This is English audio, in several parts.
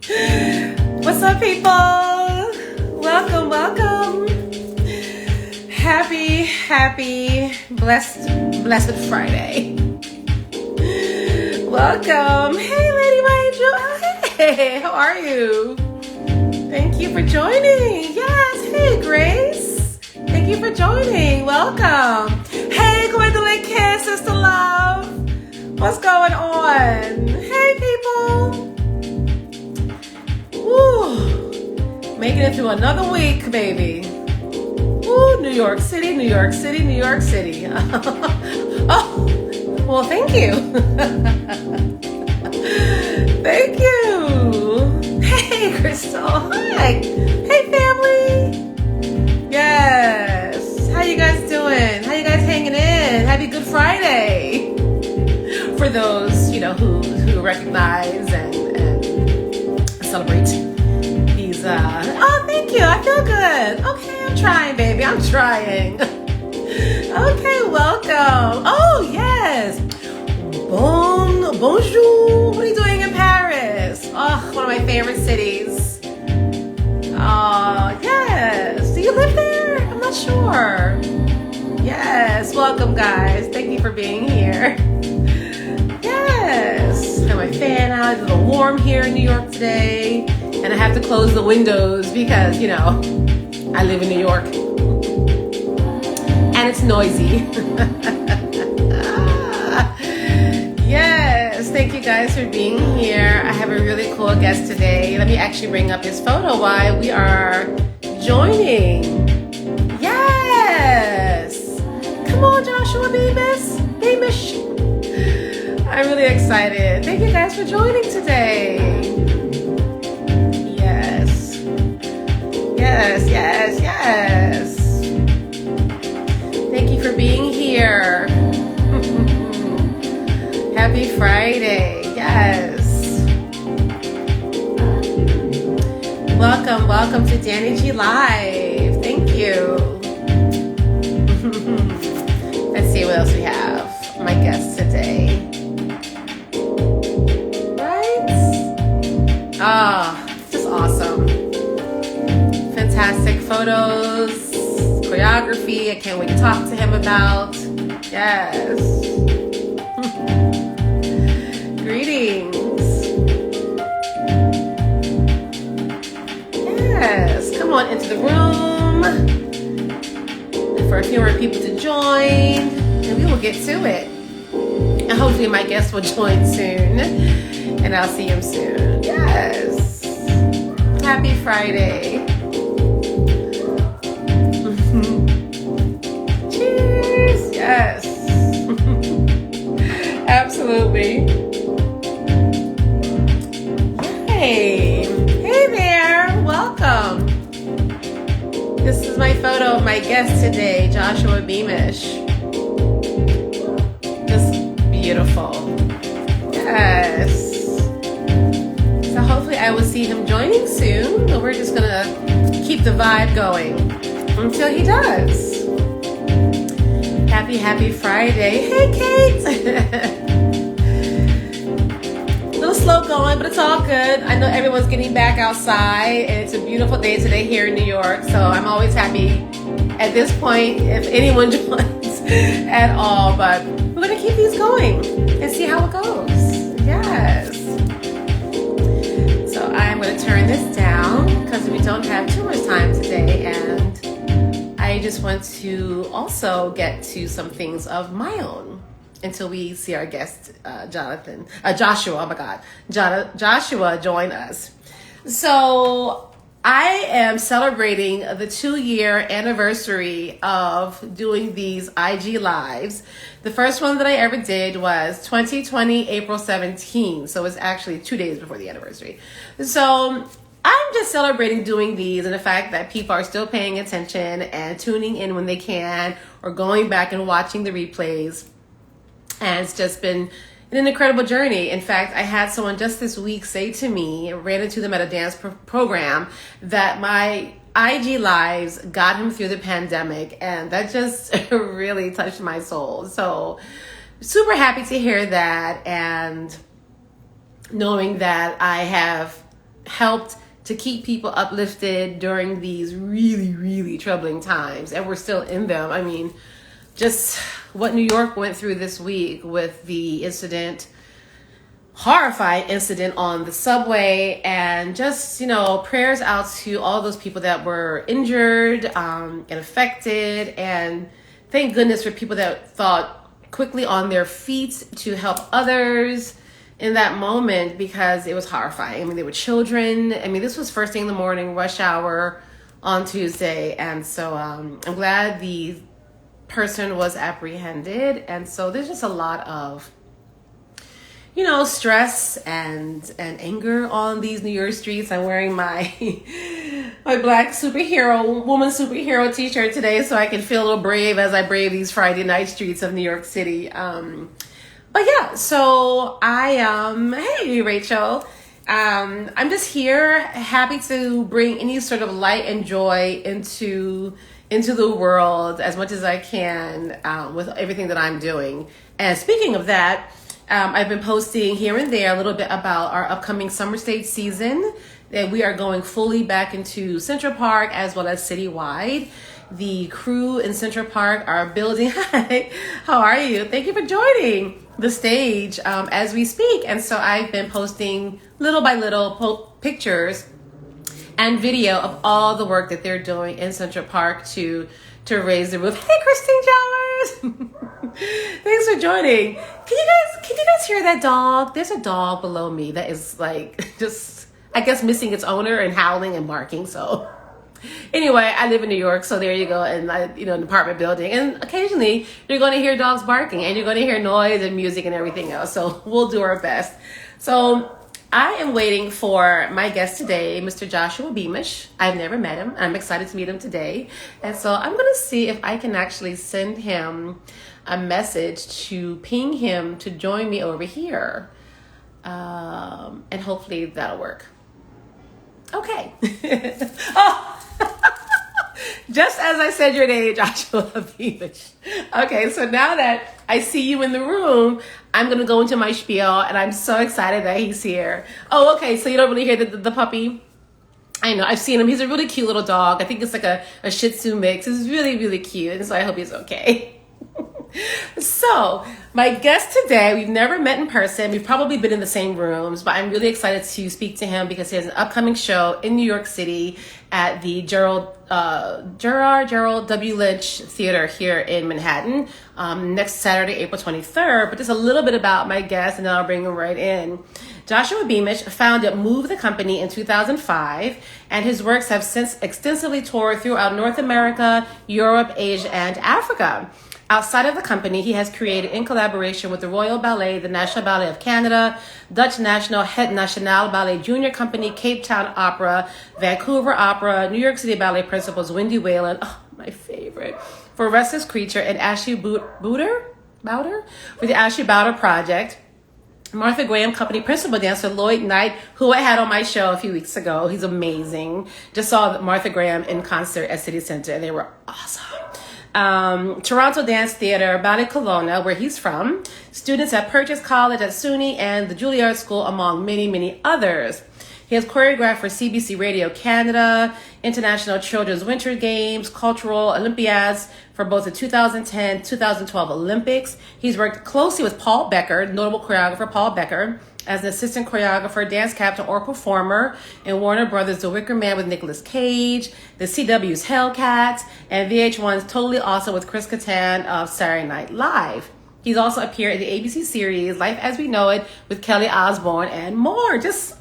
What's up, people? Welcome, welcome. Happy, blessed Friday. Welcome. Hey, Lady Angel. Hey, how are you? Thank you for joining. Yes. Hey, Grace. Thank you for joining. Welcome. Hey, Gwendolyn Kiss, Sister Love. What's going on? Hey, people. Woo. Making it through another week, baby. Woo, New York City, New York City, New York City. Oh, well, thank you. Thank you. Hey, Crystal. Hi. Hey, family. Yes. How you guys doing? How you guys hanging in? Happy Good Friday. For those, who recognize and celebrate these. Oh, thank you. I feel good. Okay, I'm trying, baby. I'm trying. Okay, welcome. Oh, yes. Bonjour. What are you doing in Paris? Oh, one of my favorite cities. Oh, yes. Do you live there? I'm not sure. Yes. Welcome, guys. Thank you for being here. Yes. Got my fan out. It's a little warm here in New York today. And I have to close the windows because, I live in New York. And it's noisy. Yes, thank you guys for being here. I have a really cool guest today. Let me actually bring up his photo while we are joining. Yes. Come on, Joshua Beamish. I'm really excited. Thank you guys for joining today. Yes. Thank you for being here. Happy Friday. Yes. Welcome to dannIGeeLive. Thank you. Let's see what else we have. My guest today. Right? Ah, just awesome. Fantastic photos, choreography. I can't wait to talk to him about. Yes. Greetings. Yes. Come on into the room. For a few more people to join, and we will get to it. And hopefully my guest will join soon, and I'll see him soon. Yes. Happy Friday. Cheers. Yes. Absolutely. Hey there. Welcome. This is my photo of my guest today, Joshua Beamish. Just beautiful. Yes. So hopefully I will see him joining soon. But we're just gonna keep the vibe going until he does. Happy Friday. Hey, Kate. A little slow going, but it's all good. I know everyone's getting back outside, and it's a beautiful day today here in New York. So I'm always happy at this point if anyone joins at all. But we're going to keep these going and see how it goes. Yes. So I'm going to turn this down because we don't have too much time today, and I just want to also get to some things of my own until we see our guest, Joshua join us. So I am celebrating the 2-year anniversary of doing these IG Lives. The first one that I ever did was 2020, April 17th. So it's actually 2 days before the anniversary. So I'm just celebrating doing these and the fact that people are still paying attention and tuning in when they can or going back and watching the replays. And it's just been an incredible journey. In fact, I had someone just this week say to me, ran into them at a dance program, that my IG Lives got him through the pandemic. And that just really touched my soul. So super happy to hear that, and knowing that I have helped to keep people uplifted during these really, really troubling times. And we're still in them. I mean, just what New York went through this week with the horrifying incident on the subway, and just, prayers out to all those people that were injured and affected. And thank goodness for people that thought quickly on their feet to help others in that moment, because it was horrifying. I mean, they were children. I mean, this was first thing in the morning, rush hour on Tuesday. And so I'm glad the person was apprehended. And so there's just a lot of, stress and anger on these New York streets. I'm wearing my black woman superhero t-shirt today, so I can feel a little brave as I brave these Friday night streets of New York City. But yeah, so hey Rachel, I'm just here, happy to bring any sort of light and joy into the world as much as I can with everything that I'm doing. And speaking of that, I've been posting here and there a little bit about our upcoming summer stage season, that we are going fully back into Central Park as well as citywide. The crew in Central Park are building. Hi, how are you? Thank you for joining the stage as we speak. And so I've been posting little by little pictures and video of all the work that they're doing in Central Park to raise the roof. Hey, Christine Jowers. Thanks for joining. Can you guys hear that dog? There's a dog below me that is like just, I guess, missing its owner and howling and barking. So anyway, I live in New York, so there you go. And an apartment building, and occasionally you're going to hear dogs barking, and you're going to hear noise and music and everything else. So we'll do our best. So I am waiting for my guest today, Mr. Joshua Beamish. I've never met him. I'm excited to meet him today. And so I'm going to see if I can actually send him a message to ping him to join me over here. And hopefully that'll work. Okay. Oh, just as I said your name, Joshua Beamish. Okay, so now that I see you in the room, I'm going to go into my spiel, and I'm so excited that he's here. Oh, okay, so you don't really hear the puppy? I know, I've seen him. He's a really cute little dog. I think it's like a Shih Tzu mix. It's really, really cute, and so I hope he's okay. So, my guest today, we've never met in person. We've probably been in the same rooms, but I'm really excited to speak to him because he has an upcoming show in New York City at the Gerald W. Lynch Theater here in Manhattan next Saturday, April 23rd. But just a little bit about my guest, and then I'll bring him right in. Joshua Beamish founded MOVETHECOMPANY in 2005, and his works have since extensively toured throughout North America, Europe, Asia, and Africa. Outside of the company, he has created, in collaboration with the Royal Ballet, the National Ballet of Canada, Dutch National Het Nationale Ballet Junior Company, Cape Town Opera, Vancouver Opera, New York City Ballet principals Wendy Whelan, oh, my favorite, for Restless Creature, and Ashley Bouder for the Ashley Bouder Project. Martha Graham Company principal dancer Lloyd Knight, who I had on my show a few weeks ago. He's amazing. Just saw Martha Graham in concert at City Center, and they were awesome. Toronto Dance Theater, Ballet Kelowna, where he's from, students at Purchase College at SUNY and the Juilliard School, among many, many others. He has choreographed for CBC Radio Canada, International Children's Winter Games, Cultural Olympiads for both the 2010-2012 Olympics. He's worked closely with Paul Becker, notable choreographer Paul Becker, as an assistant choreographer, dance captain, or performer in Warner Brothers' The Wicker Man with Nicolas Cage, the CW's Hellcats, and VH1's Totally Awesome with Chris Kattan of Saturday Night Live. He's also appeared in the ABC series Life as We Know It with Kelly Osbourne and more. Just,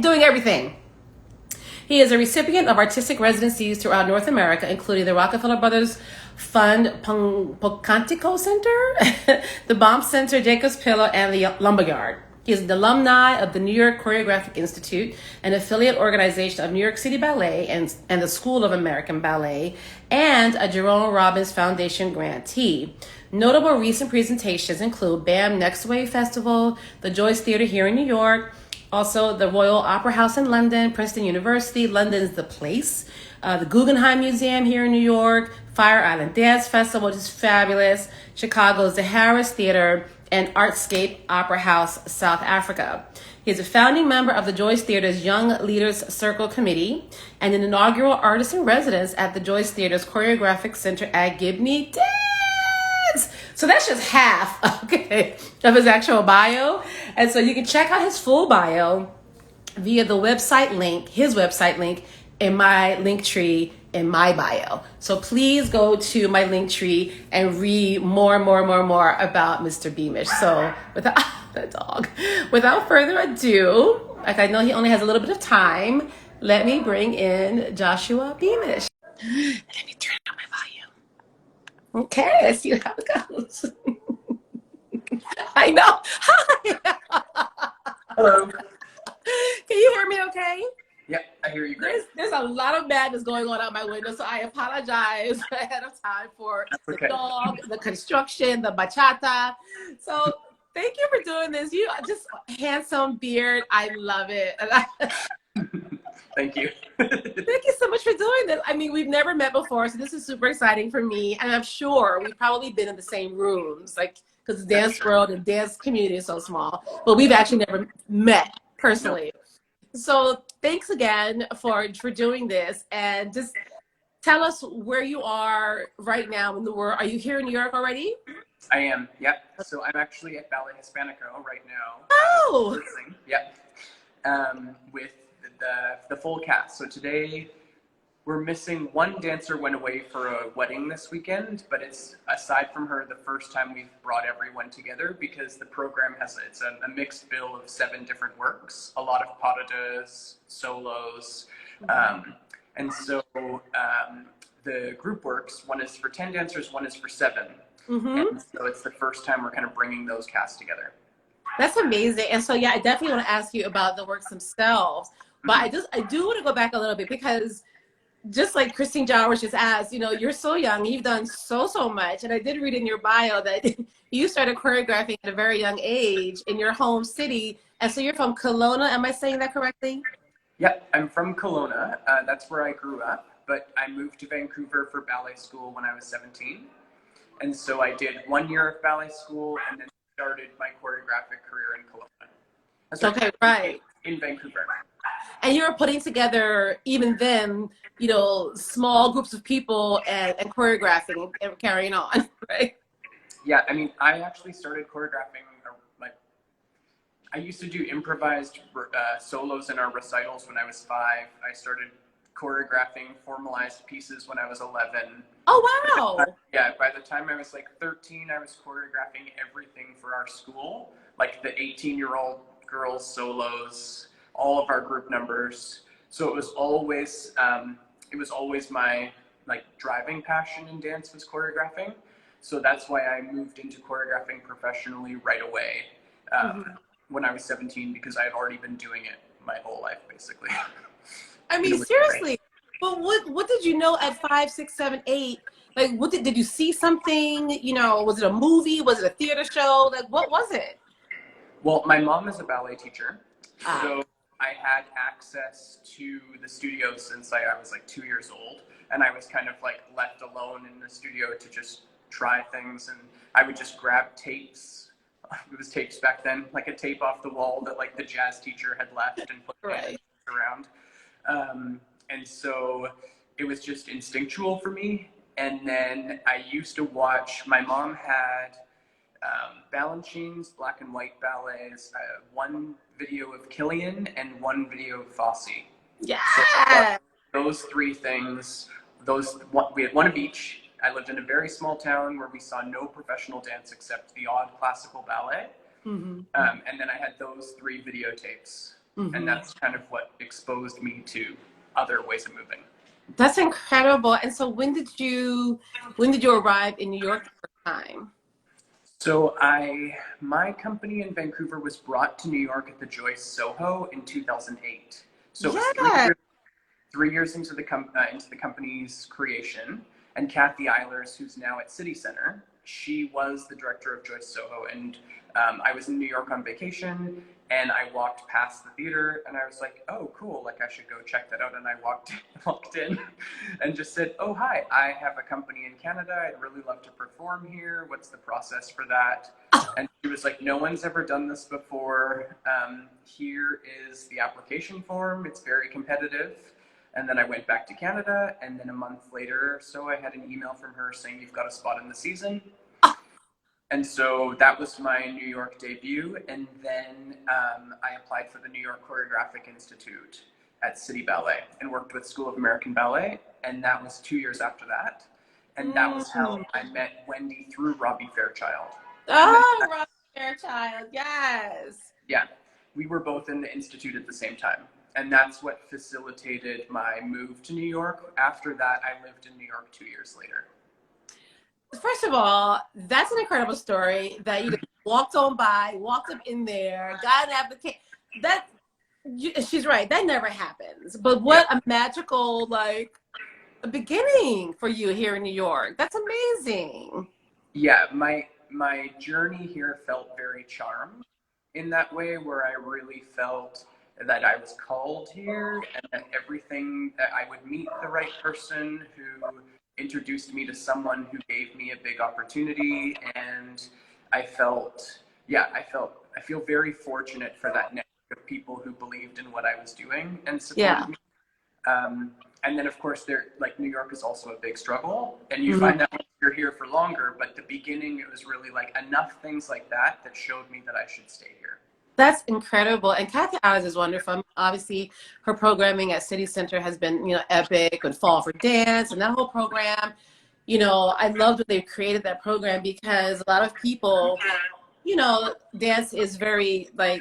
doing everything. He is a recipient of artistic residencies throughout North America, including the Rockefeller Brothers Fund Pocantico Center, the Baum Center, Jacobs Pillow, and the Lumberyard. He is an alumni of the New York Choreographic Institute, an affiliate organization of New York City Ballet and the School of American Ballet, and a Jerome Robbins Foundation grantee. Notable recent presentations include BAM Next Wave Festival, the Joyce Theater here in New York, also the Royal Opera House in London, Princeton University, London's The Place, the Guggenheim Museum here in New York, Fire Island Dance Festival, which is fabulous, Chicago's The Harris Theater, and Artscape Opera House, South Africa. He's a founding member of the Joyce Theater's Young Leaders Circle Committee and an inaugural artist in residence at the Joyce Theater's Choreographic Center at Gibney Dance. So that's just half, okay, of his actual bio. And so you can check out his full bio via the website link, his website link, in my link tree in my bio. So please go to my link tree and read more about Mr. Beamish. So without the dog, without further ado, like I know he only has a little bit of time, let me bring in Joshua Beamish. Let me turn on my volume. Okay, let's see how it goes. I know. Hi. Hello. Can you hear me okay? Yep, I hear you great. There's a lot of madness going on out my window, so I apologize ahead of time for the dog, the construction, the bachata. So thank you for doing this. You just handsome beard. I love it. Thank you. Thank you so much for doing this. I mean, we've never met before, so this is super exciting for me. And I'm sure we've probably been in the same rooms, like, because the dance world and dance community is so small, but we've actually never met personally. Nope. So thanks again for doing this, and just tell us where you are right now in the world. Are you here in New York already? I am, yep. So I'm actually at Ballet Hispanico right now. Oh! Yep. With the full cast. So today we're missing one dancer went away for a wedding this weekend, but it's, aside from her, the first time we've brought everyone together because the program has, it's a mixed bill of 7 different works, a lot of pas de deux, solos, and so the group works, one is for 10 dancers, one is for 7. And so it's the first time we're kind of bringing those casts together. That's amazing. And so, yeah, I definitely want to ask you about the works themselves, but I do want to go back a little bit because just like Christine Jowers just asked, you know, you're so young, you've done so much. And I did read in your bio that you started choreographing at a very young age in your home city. And so you're from Kelowna, am I saying that correctly? Yep, I'm from Kelowna. That's where I grew up, but I moved to Vancouver for ballet school when I was 17. And so I did 1 year of ballet school and then started my choreographic career in Kelowna. Okay, right. In Vancouver. And you were putting together, even then, you know, small groups of people and choreographing and carrying on, right? Yeah, I mean, I actually started choreographing, like, I used to do improvised solos in our recitals when I was 5. I started choreographing formalized pieces when I was 11. Oh, wow. Yeah, by the time I was like 13, I was choreographing everything for our school, like the 18-year-old girls solos, all of our group numbers. So it was always my like driving passion in dance was choreographing. So that's why I moved into choreographing professionally right away when I was 17, because I had already been doing it my whole life, basically. I mean, seriously, but what did you know at 5, 6, 7, 8? Like, what did you see something? You know, was it a movie? Was it a theater show? Like, what was it? Well, my mom is a ballet teacher, so I had access to the studio since I was like 2 years old, and I was kind of like left alone in the studio to just try things, and I would just grab tapes. It was tapes back then, like a tape off the wall that like the jazz teacher had left and put around. And so it was just instinctual for me. And then I used to watch, my mom had Balanchine's black and white ballets, one video of Killian and one video of Fosse. Yeah. So those 3 things, we had one of each. I lived in a very small town where we saw no professional dance except the odd classical ballet. And then I had those 3 videotapes. And that's kind of what exposed me to other ways of moving. That's incredible. And so when did you arrive in New York the first time? So my company in Vancouver was brought to New York at the Joyce Soho in 2008. So it was 3 years into the company's creation. And Kathy Eilers, who's now at City Center, she was the director of Joyce Soho. And I was in New York on vacation, And I walked past the theater and I was like, oh, cool, like I should go check that out. And I walked in and just said, oh, hi, I have a company in Canada. I'd really love to perform here. What's the process for that? And she was like, no one's ever done this before. Here is the application form. It's very competitive. And then I went back to Canada, and then a month later or so, I had an email from her saying, you've got a spot in the season. And so that was my New York debut. And then I applied for the New York Choreographic Institute at City Ballet and worked with School of American Ballet. And that was 2 years after that. And that was how I met Wendy through Robbie Fairchild. Oh, Robbie Fairchild, yes. Yeah, we were both in the Institute at the same time. And that's what facilitated my move to New York. After that, I lived in New York 2 years later. First of all, that's an incredible story that you walked on by, walked up in there, got an application. She's right. That never happens. But what a magical, like, a beginning for you here in New York. That's amazing. Yeah, my journey here felt very charmed in that way, where I really felt that I was called here and that that I would meet the right person who introduced me to someone who gave me a big opportunity. And I feel very fortunate for that network of people who believed in what I was doing and supported me. And then of course New York is also a big struggle, and you find that when you're here for longer, but the beginning, it was really like enough things like that showed me that I should stay here. That's incredible. And Kathy Alice is wonderful. Obviously, her programming at City Center has been, epic, and Fall for Dance and that whole program. I loved when they created that program, because a lot of people, dance is very like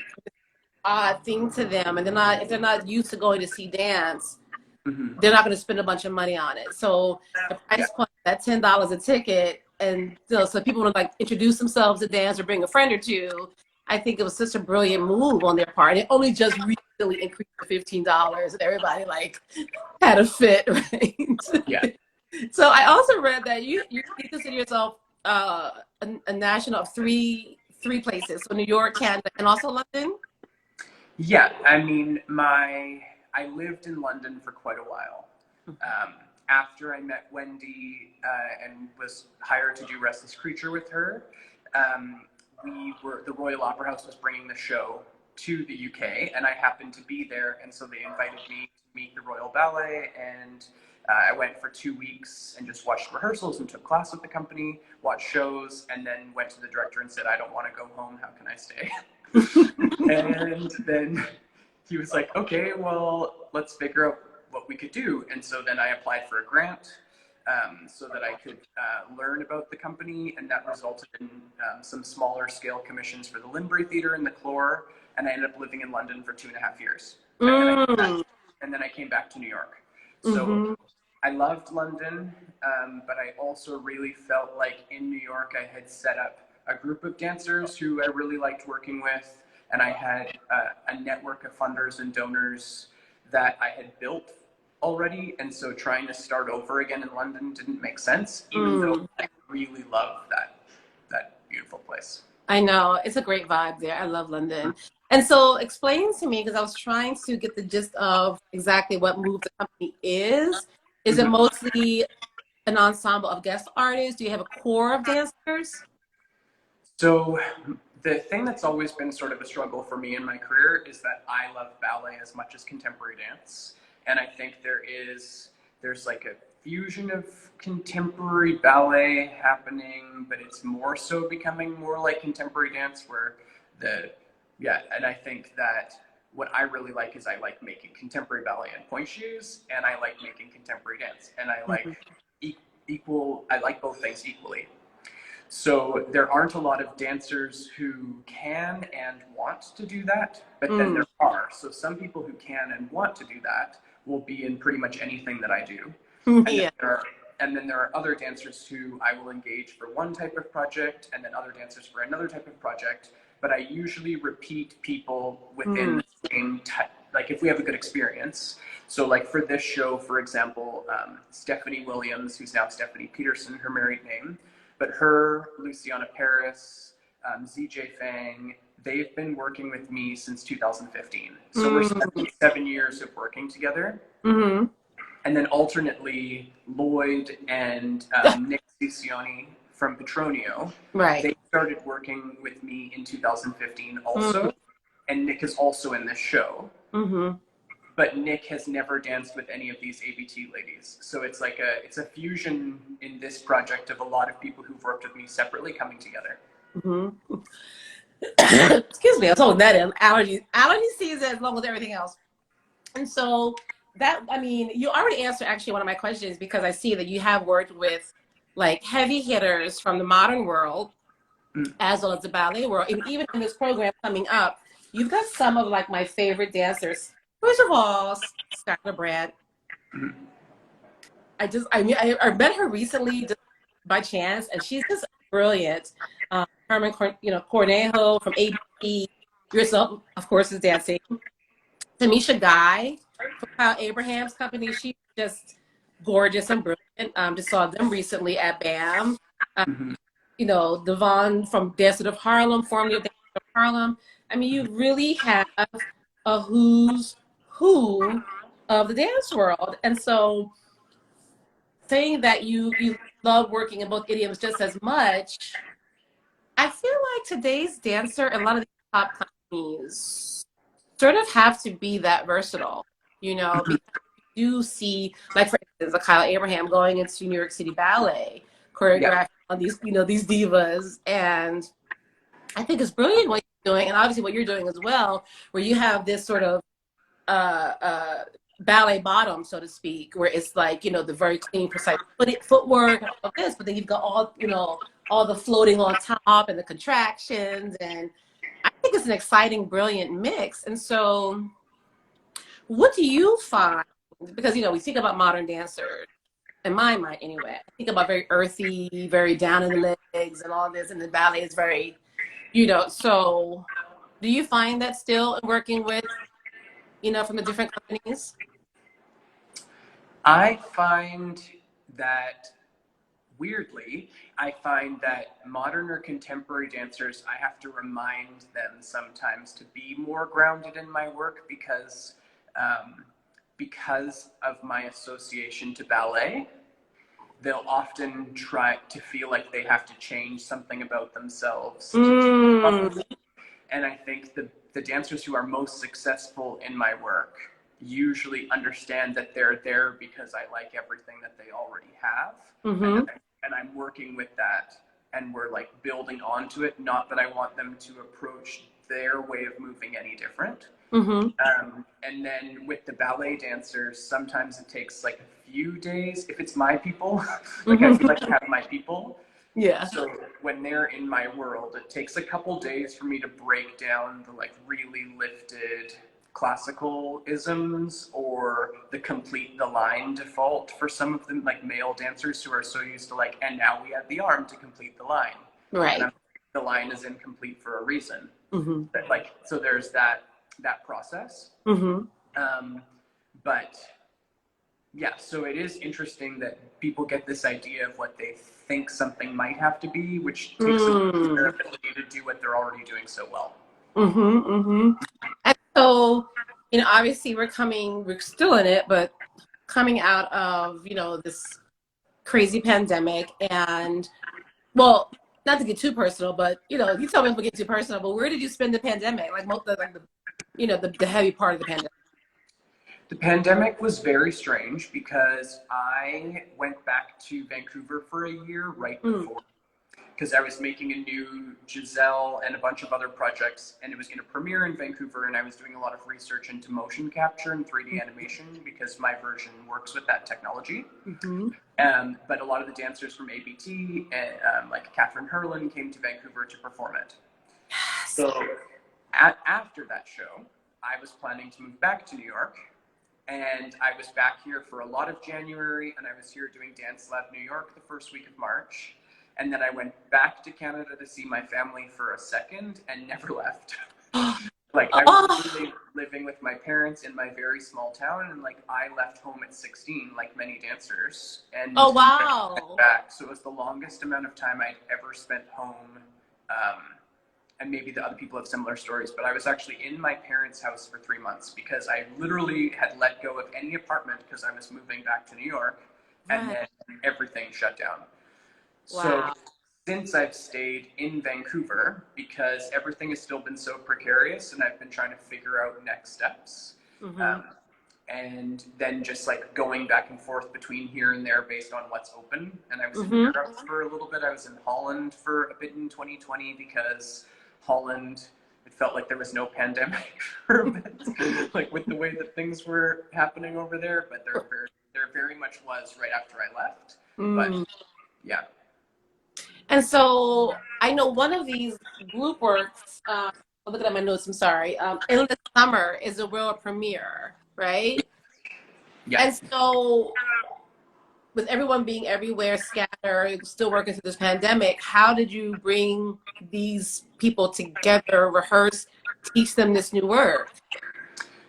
odd thing to them, and if they're not used to going to see dance, they're not going to spend a bunch of money on it. So the price point, that $10 a ticket, and so people want to like introduce themselves to dance or bring a friend or two. I think it was such a brilliant move on their part. It only just recently increased to $15, and everybody like had a fit, right? Yeah. So I also read that you consider yourself a national of three places, so New York, Canada, and also London. Yeah, I mean, I lived in London for quite a while. After I met Wendy and was hired to do Restless Creature with her, the Royal Opera House was bringing the show to the UK, and I happened to be there, and so they invited me to meet the Royal Ballet, and I went for 2 weeks and just watched rehearsals and took class with the company, watched shows, and then went to the director and said, I don't want to go home, how can I stay? And then he was like, okay, well, let's figure out what we could do. And so then I applied for a grant so that I could learn about the company, and that resulted in some smaller scale commissions for the Lindbury Theatre and the Clore, and I ended up living in London for 2.5 years. And then I came back to New York. So I loved London, but I also really felt like in New York I had set up a group of dancers who I really liked working with, and I had a network of funders and donors that I had built already, and so trying to start over again in London didn't make sense, even though I really love that beautiful place. I know, it's a great vibe there. I love London. And so explain to me, because I was trying to get the gist of exactly what Move the Company is. Is it mostly an ensemble of guest artists? Do you have a core of dancers? So the thing that's always been sort of a struggle for me in my career is that I love ballet as much as contemporary dance. And I think there's like a fusion of contemporary ballet happening, but it's more so becoming more like contemporary dance and I think that what I really like is I like making contemporary ballet in pointe shoes, and I like making contemporary dance, and I like I like both things equally. So there aren't a lot of dancers who can and want to do that, but then there are. So some people who can and want to do that will be in pretty much anything that I do. And then there are other dancers who I will engage for one type of project, and then other dancers for another type of project. But I usually repeat people within the same type, like if we have a good experience. So like for this show, for example, Stephanie Williams, who's now Stephanie Peterson, her married name, but her, Luciana Paris, ZJ Fang, they've been working with me since 2015. So we're spending 7 years of working together. Mm-hmm. And then alternately, Lloyd and Nick Ciccione from Petronio, Right. they started working with me in 2015 also. And Nick is also in this show. Mm-hmm. But Nick has never danced with any of these ABT ladies. So it's like it's a fusion in this project of a lot of people who've worked with me separately coming together. Mm-hmm. Excuse me, I was holding that in. Allergy season, along with everything else. And so that, I mean, you already answered actually one of my questions, because I see that you have worked with like heavy hitters from the modern world as well as the ballet world. And even in this program coming up, you've got some of like my favorite dancers. First of all, Skylar Brad. I met her recently just by chance, and she's just brilliant. Herman, Cornejo from ABC, yourself, of course, is dancing. Tamisha Guy from Kyle Abraham's company. She's just gorgeous and brilliant. Just saw them recently at BAM. Devon from Dancer of Harlem, formerly of Dancer of Harlem. I mean, you really have a who's who of the dance world. And so saying that you love working in both idioms just as much, I feel like today's dancer and a lot of the top companies sort of have to be that versatile, because you see, like for instance, Kyle Abraham going into New York City Ballet, choreographing on these, these divas. And I think it's brilliant what you're doing, and obviously what you're doing as well, where you have this sort of ballet bottom, so to speak, where it's like, the very clean, precise footwork and all of this, but then you've got all the floating on top and the contractions. And I think it's an exciting, brilliant mix. And so what do you find? Because, we think about modern dancers, in my mind anyway, I think about very earthy, very down in the legs and all this, and the ballet is very, so do you find that still working with, from the different companies? I find that, weirdly, I find that modern or contemporary dancers, I have to remind them sometimes to be more grounded in my work because of my association to ballet. They'll often try to feel like they have to change something about themselves. And I think the dancers who are most successful in my work usually understand that they're there because I like everything that they already have. And I'm working with that, and we're like building onto it. Not that I want them to approach their way of moving any different. And then with the ballet dancers, sometimes it takes like a few days. If it's my people, I feel like I have my people. Yeah. So when they're in my world, it takes a couple days for me to break down the like really lifted classical isms or the line default for some of them, like male dancers who are so used to like, and now we add the arm to complete the line. Right. And the line is incomplete for a reason. But like, so there's that process. But yeah, so it is interesting that people get this idea of what they think something might have to be, which takes their ability to do what they're already doing so well. And so, obviously we're still in it, but coming out of, this crazy pandemic. And, well, not to get too personal, but, you tell me if we get too personal, but where did you spend the pandemic? Like, the heavy part of the pandemic? The pandemic was very strange because I went back to Vancouver for a year right before, because I was making a new Giselle and a bunch of other projects, and it was going to premiere in Vancouver, and I was doing a lot of research into motion capture and 3D animation because my version works with that technology. But a lot of the dancers from ABT, like Catherine Herlin, came to Vancouver to perform it. So after that show, I was planning to move back to New York. And I was back here for a lot of January, and I was here doing Dance Lab New York the first week of March. And then I went back to Canada to see my family for a second and never left. Like, I was really living with my parents in my very small town, and like, I left home at 16, like many dancers. And back. So it was the longest amount of time I'd ever spent home and maybe the other people have similar stories, but I was actually in my parents' house for 3 months because I literally had let go of any apartment because I was moving back to New York, and then everything shut down. So since I've stayed in Vancouver, because everything has still been so precarious and I've been trying to figure out next steps. And then just like going back and forth between here and there based on what's open. And I was in Europe for a little bit. I was in Holland for a bit in 2020 because Holland, it felt like there was no pandemic for a bit, like with the way that things were happening over there. But there very much was right after I left. But yeah. And so I know one of these group works, I'm looking at my notes, I'm sorry, in the summer is a world premiere, right? Yeah. And so with everyone being everywhere, scattered, still working through this pandemic, how did you bring these people together, rehearse, teach them this new work?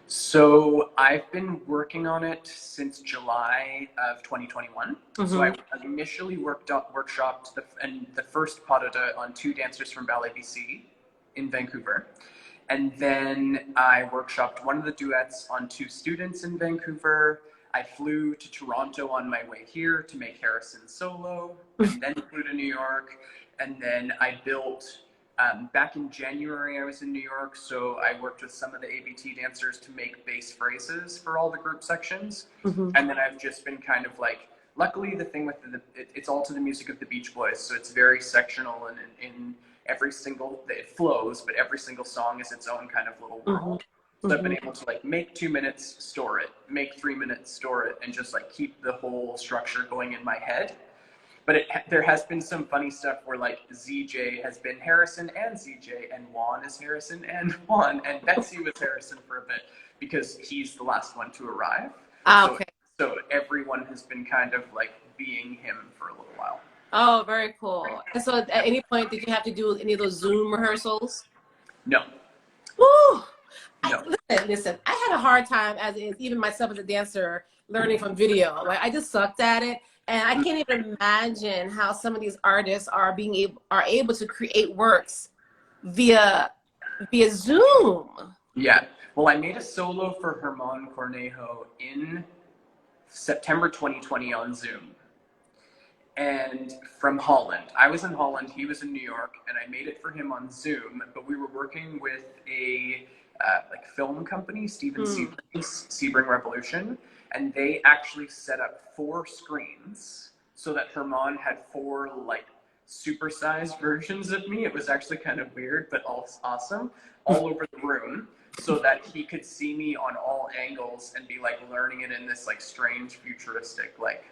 So I've been working on it since July of 2021. So I initially workshopped the first pas de deux on 2 dancers from Ballet BC in Vancouver. And then I workshopped one of the duets on 2 students in Vancouver. I flew to Toronto on my way here to make Harrison solo, and then flew to New York. And then I built, back in January, I was in New York, so I worked with some of the ABT dancers to make bass phrases for all the group sections. And then I've just been kind of like, luckily the thing with it's all to the music of the Beach Boys, so it's very sectional, and in every single, it flows, but every single song is its own kind of little world. So I've been able to like make 2 minutes, store it, make 3 minutes, store it, and just like keep the whole structure going in my head. But there has been some funny stuff where like ZJ has been Harrison and ZJ, and Juan is Harrison and Juan, and Betsy was Harrison for a bit because he's the last one to arrive. So everyone has been kind of like being him for a little while. Oh, very cool. And so at any point, did you have to do any of those Zoom rehearsals? No. Woo! No. Listen, I had a hard time, as is, even myself as a dancer, learning from video. Like, I just sucked at it. And I can't even imagine how some of these artists are able to create works via Zoom. Yeah. Well, I made a solo for Herman Cornejo in September 2020 on Zoom. And from Holland. I was in Holland, he was in New York, and I made it for him on Zoom, but we were working with a like film company, Steven Sebring Revolution, and they actually set up 4 screens so that Herman had 4 like supersized versions of me. It was actually kind of weird, but awesome, all over the room, so that he could see me on all angles and be like learning it in this like strange futuristic like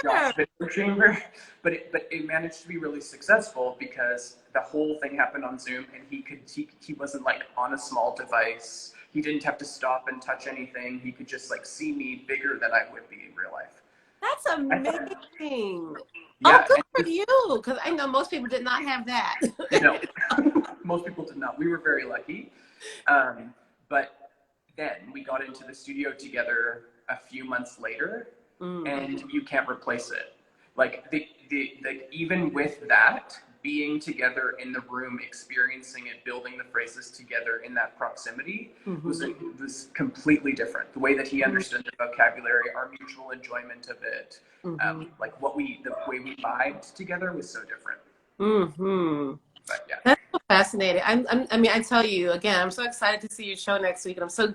Josh video chamber. But it managed to be really successful because the whole thing happened on Zoom, and he wasn't like on a small device. He didn't have to stop and touch anything. He could just like see me bigger than I would be in real life. That's amazing. Yeah, oh, good for you, because I know most people did not have that. No, most people did not. We were very lucky. But then we got into the studio together a few months later, and you can't replace it. Like even with that, being together in the room, experiencing it, building the phrases together in that proximity was completely different. The way that he understood the vocabulary, our mutual enjoyment of it, like the way we vibed together was so different. But yeah. That's so fascinating. I mean, I tell you again, I'm so excited to see your show next week, and so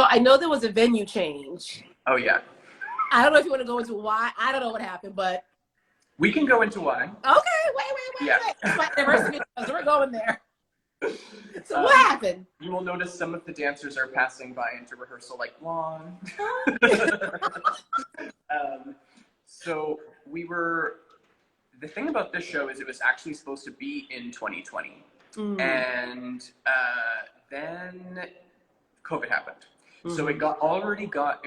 I know there was a venue change. Oh yeah. I don't know if you want to go into why. I don't know what happened, but we can go into why. Okay, wait. Yeah. It's my anniversary, so we're going there. So what happened? You will notice some of the dancers are passing by into rehearsal like Juan. So the thing about this show is it was actually supposed to be in 2020. And then COVID happened. So it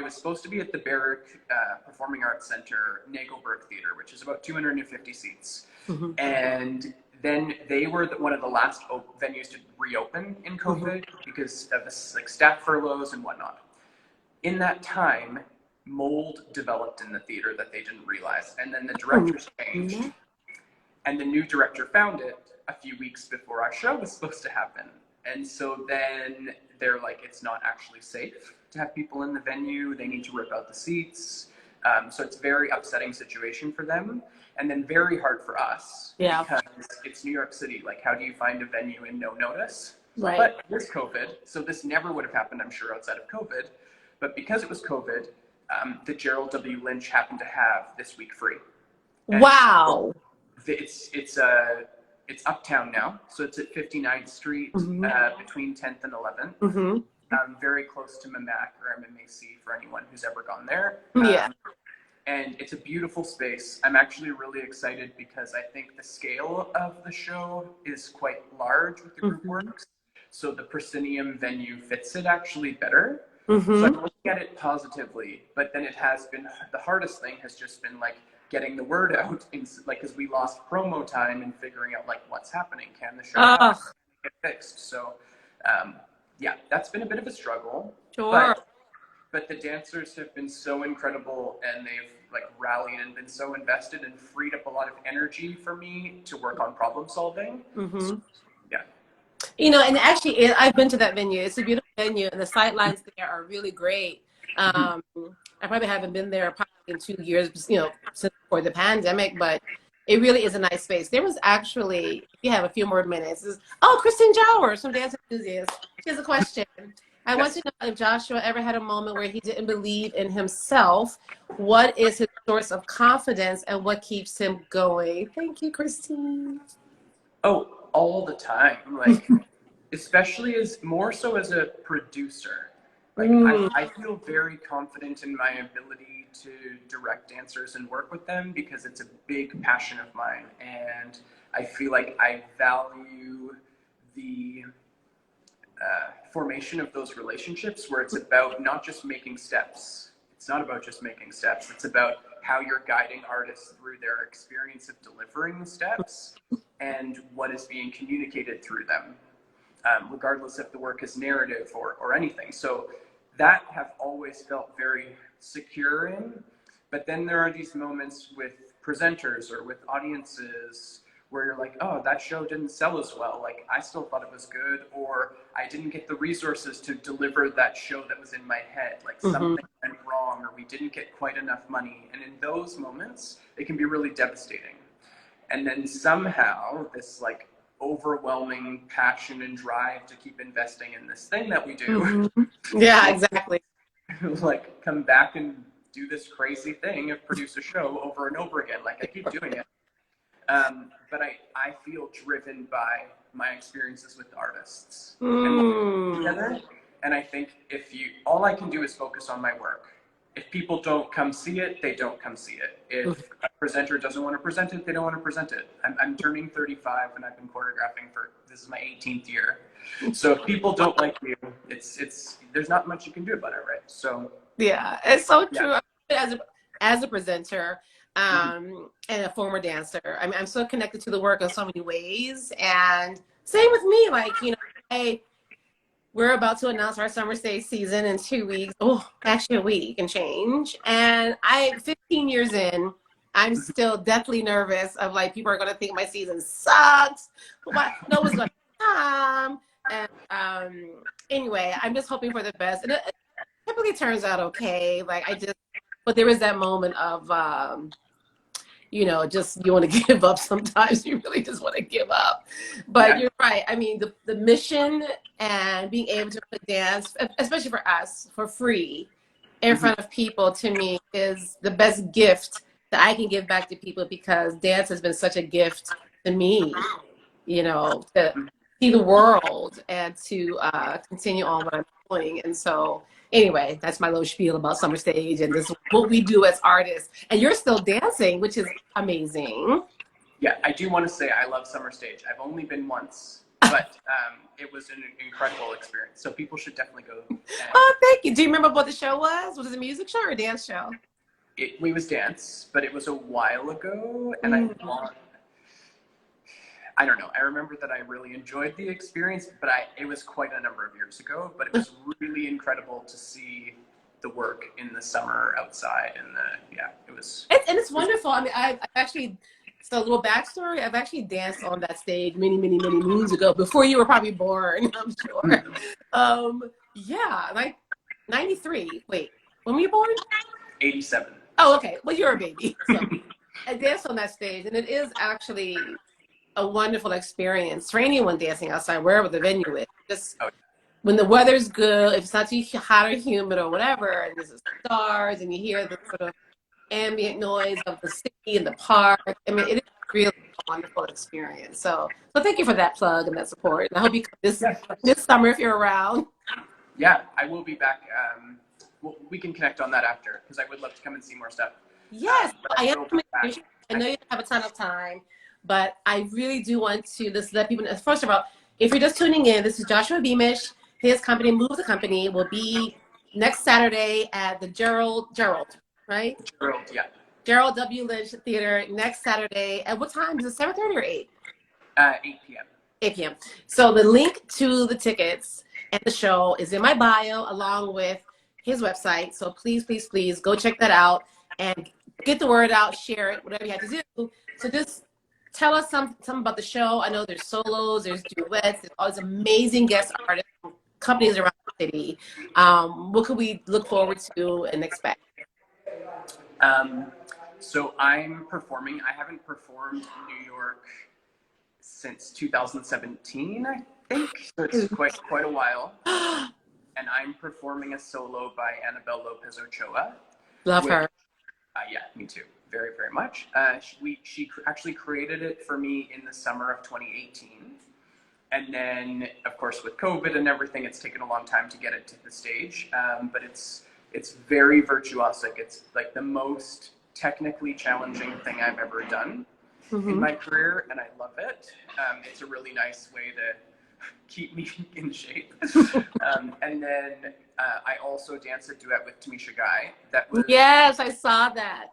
was supposed to be at the Barrick Performing Arts Center, Nagelberg Theater, which is about 250 seats. And then they were one of the last venues to reopen in COVID because of this, like staff furloughs and whatnot. In that time, mold developed in the theater that they didn't realize, and then the directors changed, and the new director found it a few weeks before our show was supposed to happen. And so then they're like, it's not actually safe to have people in the venue. They need to rip out the seats. So it's a very upsetting situation for them. And then very hard for us because it's New York City. Like, how do you find a venue in no notice? Right. But there's COVID. So this never would have happened, I'm sure, outside of COVID. But because it was COVID, the Gerald W. Lynch happened to have this week free. And wow. It's uptown now, so it's at 59th Street, between 10th and 11th. Very close to MAC or MMAC for anyone who's ever gone there. And it's a beautiful space. I'm actually really excited because I think the scale of the show is quite large with the group works. So the proscenium venue fits it actually better. So I'm looking at it positively, but then it has been, the hardest thing has just been like getting the word out, like, because we lost promo time and figuring out like what's happening. Can the show get fixed? So yeah, that's been a bit of a struggle. But the dancers have been so incredible, and they've like rallied and been so invested and freed up a lot of energy for me to work on problem solving. So, yeah. You know, and actually, I've been to that venue. It's a beautiful venue, and the sightlines there are really great. I probably haven't been there probably in 2 years, you know, since before the pandemic, but it really is a nice space. There was actually, if you have a few more minutes, Kristen Jowers from Dance Enthusiasts. She has a question. I want to know if Joshua ever had a moment where he didn't believe in himself. What is his source of confidence and what keeps him going? Thank you, Christine. Oh, all the time. Like, especially more so as a producer. Like, I feel very confident in my ability to direct dancers and work with them because it's a big passion of mine. And I feel like I value the formation of those relationships where it's about not just making steps. It's not about just making steps. It's about how you're guiding artists through their experience of delivering the steps and what is being communicated through them, regardless if the work is narrative or anything. So that have always felt very secure in. But then there are these moments with presenters or with audiences where you're like, oh, that show didn't sell as well. Like, I still thought it was good, or I didn't get the resources to deliver that show that was in my head. Like, something went wrong, or we didn't get quite enough money. And in those moments, it can be really devastating. And then somehow this like overwhelming passion and drive to keep investing in this thing that we do. Yeah, exactly. Like, come back and do this crazy thing of produce a show over and over again. Like, I keep doing it. But I feel driven by my experiences with artists and together. And I think all I can do is focus on my work. If people don't come see it, they don't come see it. If a presenter doesn't want to present it, they don't want to present it. I'm turning 35 and I've been choreographing this is my 18th year. So if people don't like you, there's not much you can do about it, right? So yeah, it's so true. As a presenter, and a former dancer, I'm so connected to the work in so many ways. And same with me, like, you know, we're about to announce our summer stage season in 2 weeks. Oh, actually a week and change. And 15 years in, I'm still deathly nervous of like, people are going to think my season sucks. No one's going to come. And anyway, I'm just hoping for the best. And it typically turns out okay. Like, but there is that moment of, you know, just you want to give up sometimes. You really just want to give up. But you're right. I mean, the mission and being able to dance, especially for us, for free in front of people, to me, is the best gift that I can give back to people, because dance has been such a gift to me, you know, to see the world and to continue on what I'm doing. And so anyway, that's my little spiel about summer stage and this what we do as artists. And you're still dancing, which is amazing. Yeah, I do want to say I love summer stage. I've only been once, but it was an incredible experience. So people should definitely go. Oh, thank you. Do you remember what the show was? Was it a music show or a dance show? It was dance, but it was a while ago, and I don't know. I remember that I really enjoyed the experience, but it was quite a number of years ago. But it was really incredible to see the work in the summer outside, and it was. And it's wonderful. I mean, I've actually So a little backstory, I've actually danced on that stage many, many, many moons ago, before you were probably born, I'm sure. Yeah, like 93. Wait, when were you born? 87. Oh, okay. Well, you're a baby. So I danced on that stage, and it is actually a wonderful experience for anyone dancing outside, wherever the venue is. Just Oh, when the weather's good, if it's not too hot or humid or whatever, and there's the stars and you hear the sort of ambient noise of the city and the park. I mean, it is really a wonderful experience. So thank you for that plug and that support. And I hope you come yeah. this summer if you're around. Yeah, I will be back. We can connect on that after, because I would love to come and see more stuff. Yes, But I am. will be back. I know you don't have a ton of time, but I really do want to just let people know. First of all, if you're just tuning in, this is Joshua Beamish. His company, Move the Company, will be next Saturday at the Gerald, right? Yeah. Gerald W. Lynch Theater next Saturday. At what time? Is it 7:30 or 8? 8 p.m. 8 p.m. So the link to the tickets and the show is in my bio, along with his website. So please, please, please go check that out and get the word out, share it, whatever you have to do. So just tell us something about the show. I know there's solos, there's duets, there's all these amazing guest artists from companies around the city. What could we look forward to and expect? So I'm performing. I haven't performed in New York since 2017, I think. So it's quite a while. And I'm performing a solo by Annabelle Lopez Ochoa. Love her. Yeah, me too. Very, very much. She actually created it for me in the summer of 2018. And then, of course, with COVID and everything, it's taken a long time to get it to the stage. But it's very virtuosic. It's like the most technically challenging thing I've ever done in my career, and I love it. It's a really nice way to keep me in shape. And then I also danced a duet with Tamisha Guy. Yes, I saw that.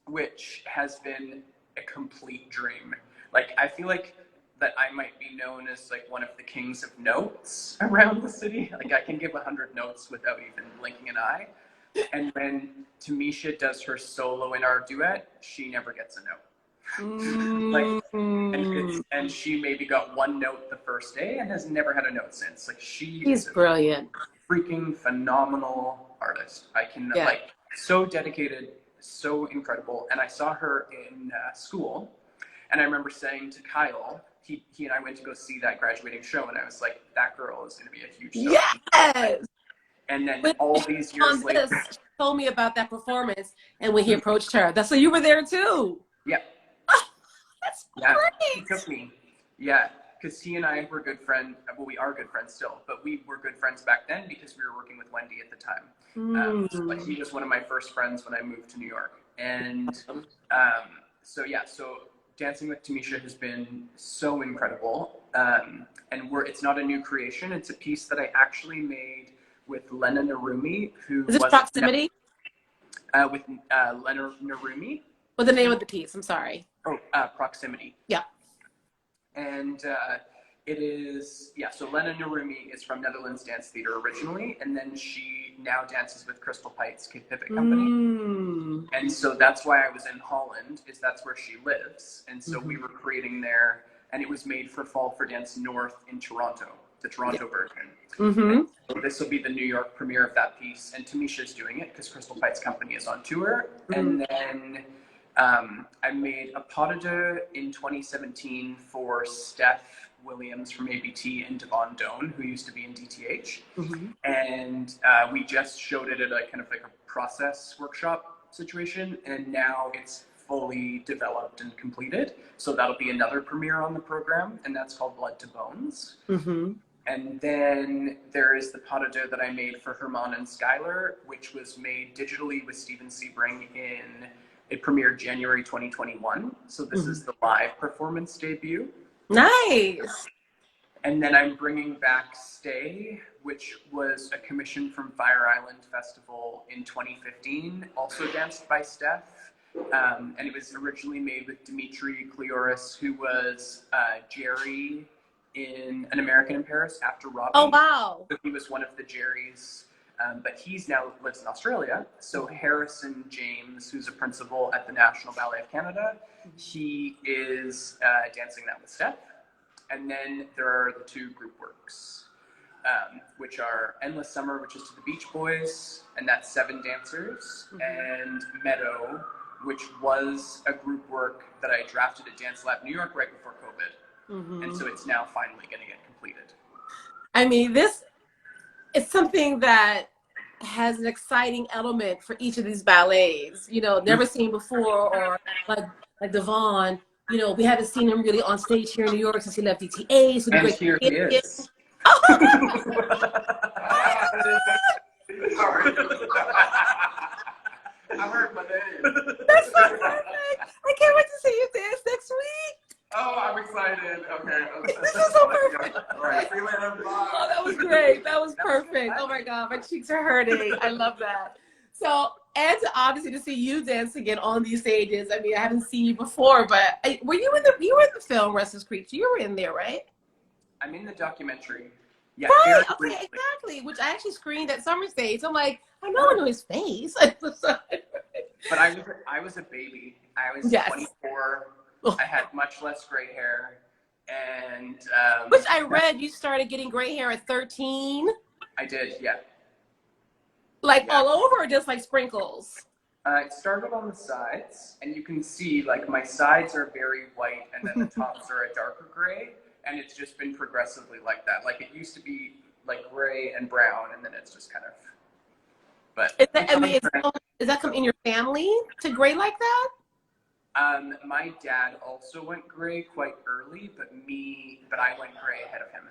Which has been a complete dream. Like, I feel like that I might be known as like one of the kings of notes around the city. Like, I can give 100 notes without even blinking an eye. And when Tamisha does her solo in our duet, she never gets a note. Like, and she maybe got one note the first day and has never had a note since. Like, she's brilliant, freaking phenomenal artist. I can like, so dedicated, so incredible. And I saw her in school, and I remember saying to Kyle, he and I went to go see that graduating show, and I was like, that girl is going to be a huge star. Yes. And then all these years later, she told me about that performance, and when he approached her, so you were there too. Yeah. That's great. He took me. Yeah, because he and I were good friends. Well, we are good friends still, but we were good friends back then because we were working with Wendy at the time. Like, he was one of my first friends when I moved to New York, and so dancing with Tamisha has been so incredible. And it's not a new creation; it's a piece that I actually made with Lena Narumi, who was Proximity. With Lena Narumi. What's the name of the piece? I'm sorry. Oh, Proximity. Yeah. And it is, so Lena Narumi is from Netherlands Dance Theater originally, and then she now dances with Crystal Pite's Kid Pivot Company. And so that's why I was in Holland, is that's where she lives. And so we were creating there, and it was made for Fall for Dance North in Toronto, the Toronto version. So this will be the New York premiere of that piece, and Tamisha's doing it because Crystal Pite's company is on tour. And then I made a pas de deux in 2017 for Steph Williams from ABT and Devon Doan, who used to be in DTH. And we just showed it at a kind of like a process workshop situation, and now it's fully developed and completed. So that'll be another premiere on the program, and that's called Blood to Bones. And then there is the pas de deux that I made for Herman and Skylar, which was made digitally with Steven Sebring it premiered January 2021. So this is the live performance debut. Nice. And then I'm bringing back Stay, which was a commission from Fire Island Festival in 2015, also danced by Steph. And it was originally made with Dimitri Cleoris, who was Jerry in An American in Paris after Robbie. Oh, wow. So he was one of the Jerrys but he's now lives in Australia. So Harrison James, who's a principal at the National Ballet of Canada, he is dancing that with Steph. And then there are the 2 group works, which are Endless Summer, which is to the Beach Boys, and that's 7 dancers, and Meadow, which was a group work that I drafted at Dance Lab New York right before COVID. And so it's now finally getting it completed. I mean, this is something that has an exciting element for each of these ballets, you know, never seen before, or like Devon, you know, we haven't seen him really on stage here in New York since he left DTA. So and here he is. Sorry. I heard my name. That's so perfect. I can't wait to see you dance next week. Oh, I'm excited. Okay. This is so perfect. All right. Oh, that was great. That was perfect. Oh my God, my cheeks are hurting. I love that. So, and obviously to see you dance again on these stages. I mean, I haven't seen you before, but you were in the film Restless Creek. You were in there, right? I'm in the documentary. Yeah. Right. Okay. Exactly. Which I actually screened at Summer Stage. I'm like, I know his face. But I was a baby. I was 24. I had much less gray hair, and which I read you started getting gray hair at 13. I did, yeah. Like all over, or just like sprinkles? It started on the sides, and you can see like my sides are very white, and then the tops are a darker gray, and it's just been progressively like that. Like it used to be like gray and brown, and then it's just kind of. But is that come in your family to gray like that? My dad also went gray quite early, but I went gray ahead of him.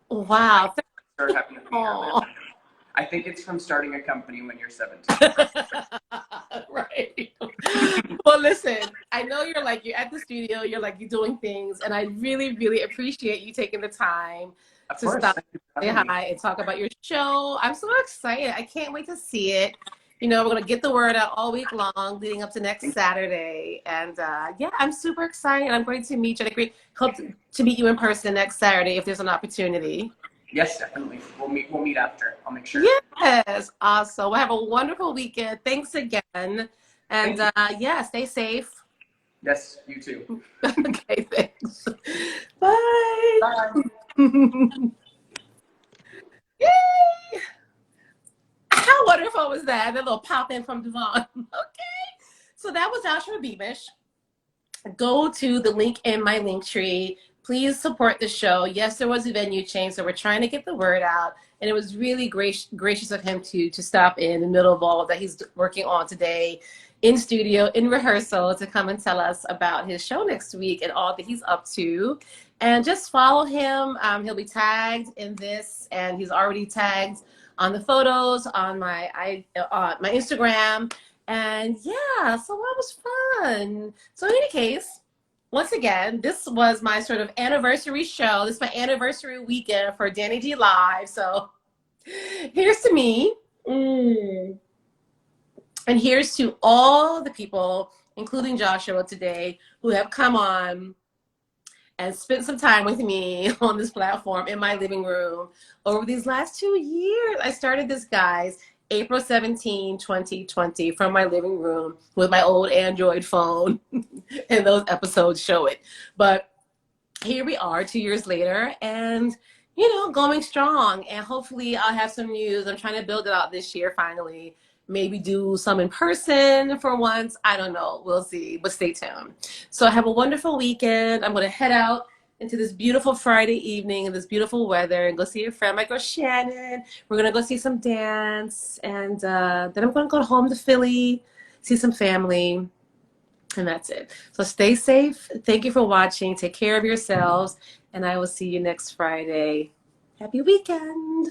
Wow. Started happening to me early. I think it's from starting a company when you're 17. Right. Well, listen, I know you're at the studio, you're doing things, and I really, really appreciate you taking the time to stop, say hi, and talk about your show. I'm so excited. I can't wait to see it. You know, we're going to get the word out all week long leading up to next Saturday. And yeah, I'm super excited. I'm going to meet you. I hope to meet you in person next Saturday if there's an opportunity. Yes, definitely. We'll meet after. I'll make sure. Yes. Awesome. We'll have a wonderful weekend. Thanks again. And yeah, stay safe. Yes, you too. Okay, thanks. Bye. Bye. Yay! How wonderful was that? That little pop in from Devon. Okay. So that was Joshua Beamish. Go to the link in my link tree. Please support the show. Yes, there was a venue change, so we're trying to get the word out. And it was really gracious of him to stop in the middle of all that he's working on today in studio, in rehearsal, to come and tell us about his show next week and all that he's up to. And just follow him. He'll be tagged in this, and he's already tagged on the photos on my Instagram. And yeah, so that was fun. So in any case, once again, this was my sort of anniversary show. This is my anniversary weekend for dannIGeeLive. So here's to me. And here's to all the people, including Joshua today, who have come on and spent some time with me on this platform in my living room over these last 2 years. I started this, guys, April 17, 2020, from my living room with my old Android phone, and those episodes show it. But here we are 2 years later, and, you know, going strong, and hopefully I'll have some news. I'm trying to build it out this year, finally. Maybe do some in person for once. I don't know. We'll see, but stay tuned. So have a wonderful weekend. I'm going to head out into this beautiful Friday evening in this beautiful weather and go see a friend, my girl Shannon. We're going to go see some dance. And then I'm going to go home to Philly, see some family. And that's it. So stay safe. Thank you for watching. Take care of yourselves. And I will see you next Friday. Happy weekend.